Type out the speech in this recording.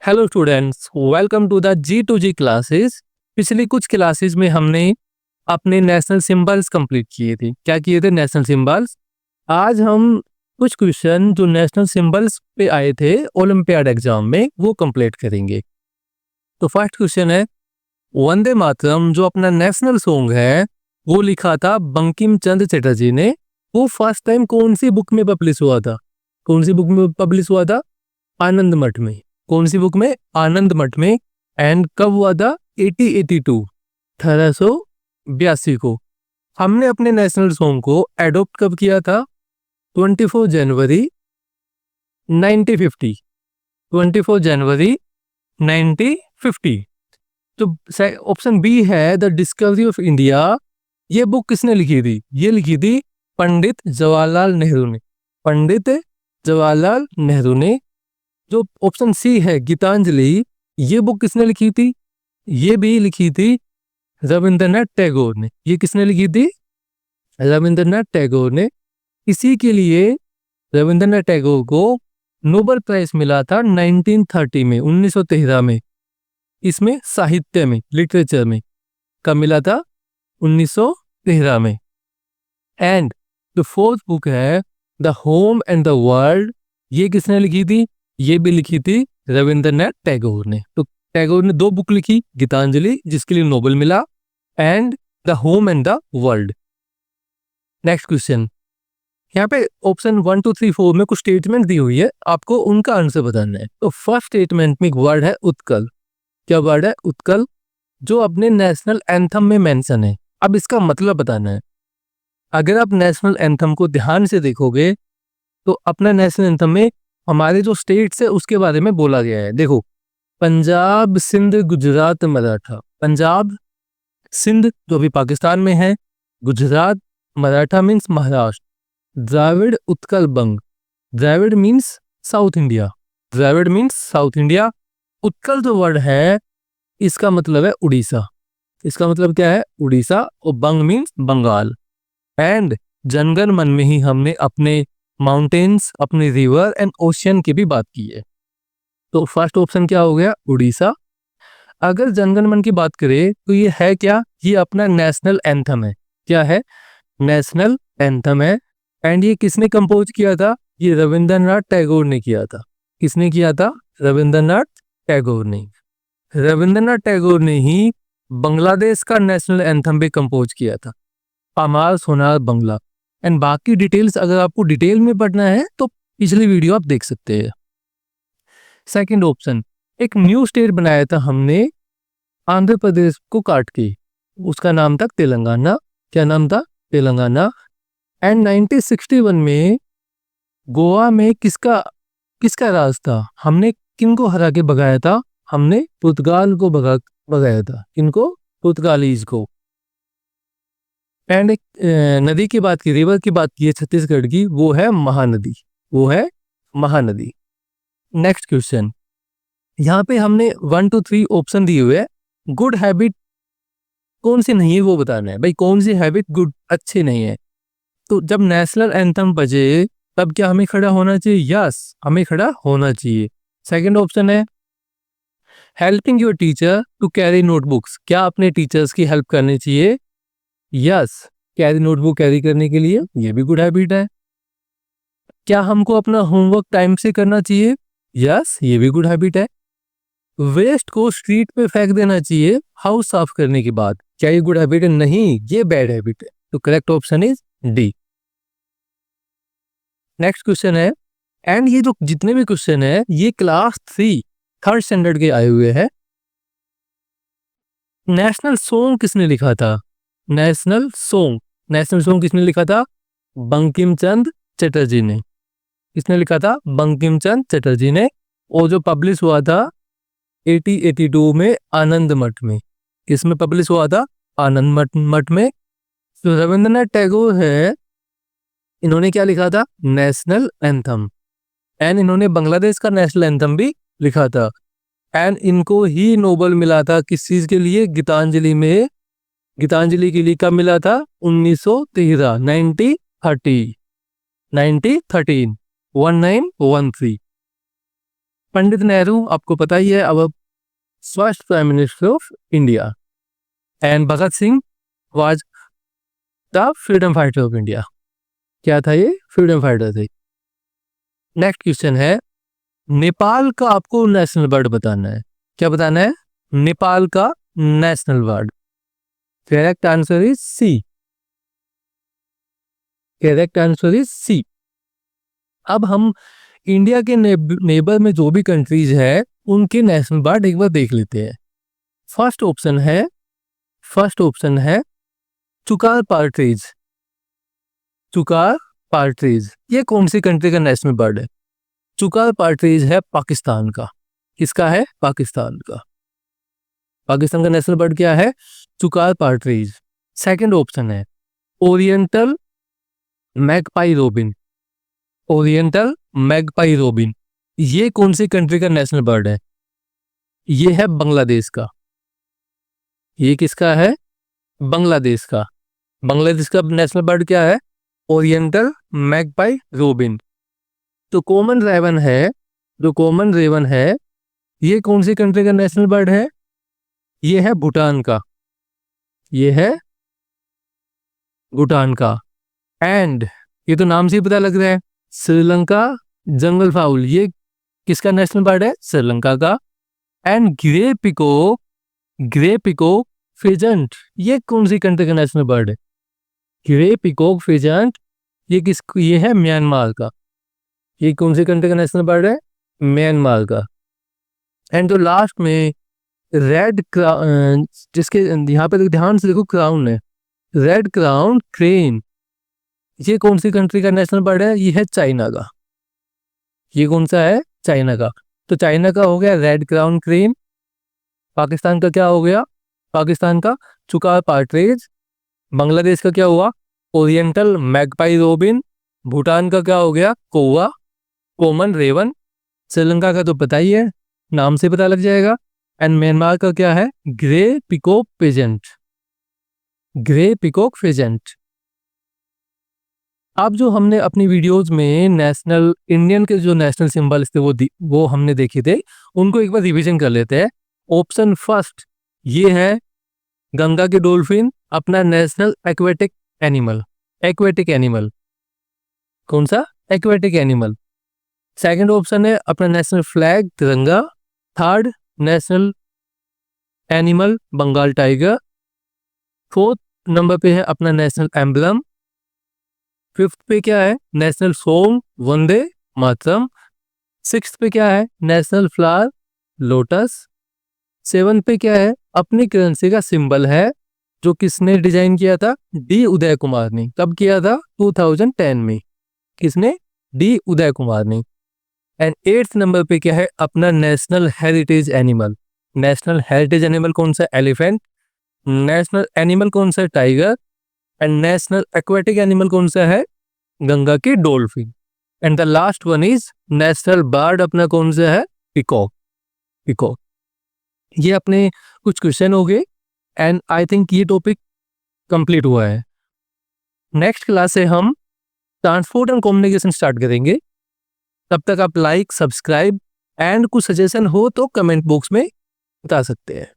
Hello students, welcome to the G2G classes. पिछली कुछ classes में हमने अपने नेशनल सिंबल्स कंप्लीट किए थे। क्या किए थे? National symbols. आज हम कुछ क्वेश्चन जो नेशनल सिंबल्स पे आए थे ओलंपियाड एग्जाम में वो कंप्लीट करेंगे। तो फर्स्ट क्वेश्चन है, वंदे मातरम जो अपना नेशनल सॉन्ग है वो लिखा था बंकिम चंद्र चटर्जी ने। वो फर्स्ट टाइम कौन सी बुक में पब्लिश हुआ था? कौन सी बुक में पब्लिश हुआ था? आनंद मठ में। कौन सी बुक में? आनंद मठ में। एंड कब हुआ था? 1882, 1882 को। हमने अपने नेशनल सॉन्ग को एडॉप्ट कब किया था? 24 जनवरी 1950। 24 जनवरी 1950। तो ऑप्शन बी है द डिस्कवरी ऑफ इंडिया। ये बुक किसने लिखी थी? ये लिखी थी पंडित जवाहरलाल नेहरू ने। पंडित जवाहरलाल नेहरू ने। जो ऑप्शन सी है गीतांजलि, ये बुक किसने लिखी थी? ये भी लिखी थी रविंद्रनाथ टैगोर ने। ये किसने लिखी थी? रविंद्रनाथ टैगोर ने। इसी के लिए रविंद्रनाथ टैगोर को नोबेल प्राइज मिला था 1930 में, 1913 में। इसमें साहित्य में, लिटरेचर में। कब मिला था? 1913 में। एंड द फोर्थ बुक है the home and the world. ये किसने लिखी थी? ये भी लिखी थी रविंद्रनाथ टैगोर ने। तो टैगोर ने दो बुक लिखी, गीतांजलि जिसके लिए नोबेल मिला, and the home and the world. Next question, यहाँ पे ऑप्शन 1 2 3 4 में कुछ स्टेटमेंट दी हुई है, आपको उनका आंसर बताना है। तो फर्स्ट स्टेटमेंट में एक वर्ड है उत्कल। क्या वर्ड है? उत्कल, जो अपने नेशनल एंथम में मेंशन है। अब इसका मतलब बताना है। अगर आप नेशनल एंथम को ध्यान से देखोगे तो अपना नेशनल एंथम में हमारे जो स्टेट्स है उसके बारे में बोला गया है। देखो, पंजाब, सिंध, गुजरात, मराठा। पंजाब, सिंध जो अभी पाकिस्तान में है, गुजरात, मराठा मीन्स महाराष्ट्र, द्राविड़, उत्कल, बंग। Dravida means south India. Dravida means south India. Utkal जो वर्ड है इसका मतलब है उड़ीसा। इसका मतलब क्या है? उड़ीसा। और बंग मीन्स बंगाल। एंड जनगण मन में ही हमने अपने माउंटेन्स, अपने रिवर एंड ओशियन की भी बात की है। तो फर्स्ट ऑप्शन क्या हो गया? उड़ीसा। अगर जनगण मन की बात करें तो ये है क्या? ये अपना नेशनल एंथम है। क्या है? नेशनल एंथम है। एंड ये किसने कंपोज किया था? ये रविंद्रनाथ टैगोर ने किया था। किसने किया था? रविंद्रनाथ टैगोर ने। रविंद्रनाथ टैगोर ने ही बांग्लादेश का नेशनल एंथम भी कंपोज किया था, अमार सोनार बंगला। एंड बाकी डिटेल्स अगर आपको डिटेल में पढ़ना है तो पिछली वीडियो आप देख सकते हैं। सेकंड ऑप्शन, एक न्यू स्टेट बनाया था हमने आंध्र प्रदेश को काट के, उसका नाम था तेलंगाना। क्या नाम था? तेलंगाना। एंड 1961 में गोवा में किसका राज था? हमने किनको हरा के भगाया था? हमने पुर्तगाल को भगाया था। किनको? पुर्तगालीज को। एंड एक नदी की बात की, रिवर की बात की है छत्तीसगढ़ की, वो है महानदी। वो है महानदी। नेक्स्ट क्वेश्चन, यहाँ पे हमने 1 2 3 ऑप्शन दिए हुए हैं। गुड हैबिट कौन सी नहीं है वो बताना है। भाई कौन सी हैबिट गुड, अच्छी नहीं है? तो जब नेशनल एंथम बजे तब क्या हमें खड़ा होना चाहिए? यस, हमें खड़ा होना चाहिए। सेकंड ऑप्शन है helping your teacher to carry notebooks. क्या अपने टीचर्स की हेल्प करनी चाहिए? यस, कैरी नोटबुक कैरी करने के लिए, ये भी गुड हैबिट है। क्या हमको अपना होमवर्क टाइम से करना चाहिए? यस, ये भी गुड हैबिट है। वेस्ट को स्ट्रीट पे फेंक देना चाहिए हाउस साफ करने के बाद। क्या ये गुड हैबिट है? नहीं, ये बैड हैबिट है। तो correct option is D. Next question है, एंड ये जो जितने भी क्वेश्चन है ये क्लास 3 थर्ड स्टैंडर्ड के आए हुए हैं। नेशनल सॉन्ग किसने लिखा था? नेशनल सॉन्ग किसने लिखा था? बंकिम चंद्र चटर्जी ने। किसने लिखा था? बंकिम चंद्र चटर्जी ने। और जो पब्लिश हुआ था 1882 में आनंद मठ में। किसमें पब्लिश हुआ था? आनंद मठ में। तो रविंद्रनाथ टैगोर है, इन्होंने क्या लिखा था? National anthem. एंड इन्होंने बांग्लादेश का नेशनल एंथम भी लिखा था। एंड इनको ही नोबेल मिला था किस चीज के लिए? गीतांजलि में। गीतांजलि के लिए कब मिला था? 1913, 1913, 1913। पंडित नेहरू आपको पता ही है, अब first prime minister of India, and Bhagat Singh was the freedom fighter of India. क्या था ये? फ्रीडम फाइटर थे। नेक्स्ट क्वेश्चन है, नेपाल का आपको नेशनल बर्ड बताना है। क्या बताना है? नेपाल का national bird. Correct answer is C. Correct answer is C. अब हम इंडिया के नेबर में जो भी कंट्रीज है उनके नेशनल बर्ड एक बार देख लेते हैं। फर्स्ट ऑप्शन है चुकार पार्ट्रिज। चुकार पार्ट्रिज ये कौन सी कंट्री का नेशनल बर्ड है? चुकार पार्ट्रिज है पाकिस्तान का। किसका है? पाकिस्तान का। पाकिस्तान का नेशनल बर्ड क्या है? चुकार पार्ट्रिज। सेकंड ऑप्शन है oriental magpie robin. Oriental magpie robin ये कौन सी कंट्री का नेशनल बर्ड है? ये है बांग्लादेश का। ये किसका है? बांग्लादेश का। बांग्लादेश का नेशनल बर्ड क्या है? Oriental magpie robin. तो कॉमन रेवन है, जो कॉमन रेवन है, ये कौन सी कंट्री का नेशनल बर्ड है? ये है भूटान का। ये है भूटान का। एंड ये तो नाम से ही पता लग रहा है, श्रीलंका जंगल फाउल ये किसका नेशनल बर्ड है? श्रीलंका का। एंड ग्रे पिकॉक फिजेंट ये कौन सी कंट्री का नेशनल बर्ड है? ग्रे पिकॉक फिजेंट ये है म्यांमार का। ये कौन सी कंट्री का नेशनल बर्ड है? म्यांमार का। एंड तो लास्ट में रेड जिसके यहाँ पे ध्यान से देखो क्राउन है, रेड क्राउन क्रेन ये कौन सी कंट्री का नेशनल बर्ड है? ये है चाइना का। ये कौन सा है? चाइना का। तो चाइना का हो गया रेड क्राउन क्रेन। पाकिस्तान का क्या हो गया? पाकिस्तान का चुकार पार्ट्रिज। बांग्लादेश का क्या हुआ? Oriental magpie robin. भूटान का क्या हो गया? कौवा कॉमन रेवन। श्रीलंका का तो पता ही है, नाम से पता लग जाएगा। एंड म्यांमार का क्या है? Grey peacock pheasant. Grey peacock pheasant. अब जो हमने अपनी वीडियोस में नेशनल इंडियन के जो नेशनल सिंबल्स थे वो हमने देखे थे, उनको एक बार रिवीजन कर लेते हैं। ऑप्शन फर्स्ट ये है गंगा के डॉल्फिन, अपना national aquatic animal. Aquatic animal कौन सा? Aquatic animal. सेकंड ऑप्शन है अपना national flag Tiranga. Third national animal Bengal tiger. Fourth number पे है अपना नेशनल एम्बलम। फिफ्थ पे क्या है? National song Vande Mataram. Sixth पे क्या है? National flower lotus. सेवन पे क्या है? अपनी करेंसी का सिंबल है, जो किसने डिजाइन किया था? डी उदय कुमार ने। कब किया था? 2010 में। किसने? डी उदय कुमार ने। एंड एट्थ नंबर पे क्या है? अपना national heritage animal. National heritage animal कौन सा? एलिफेंट। नेशनल एनिमल कौन सा? Tiger. And national aquatic animal कौन सा है? गंगा की dolphin. And the last one is national bird अपना कौन सा है? पिकॉक। पिकॉक। ये अपने कुछ क्वेश्चन हो गए एंड आई थिंक ये टॉपिक कंप्लीट हुआ है। नेक्स्ट क्लास से हम ट्रांसपोर्ट एंड कम्युनिकेशन स्टार्ट करेंगे। तब तक आप लाइक सब्सक्राइब एंड कुछ सजेशन हो तो कमेंट बॉक्स में बता सकते हैं।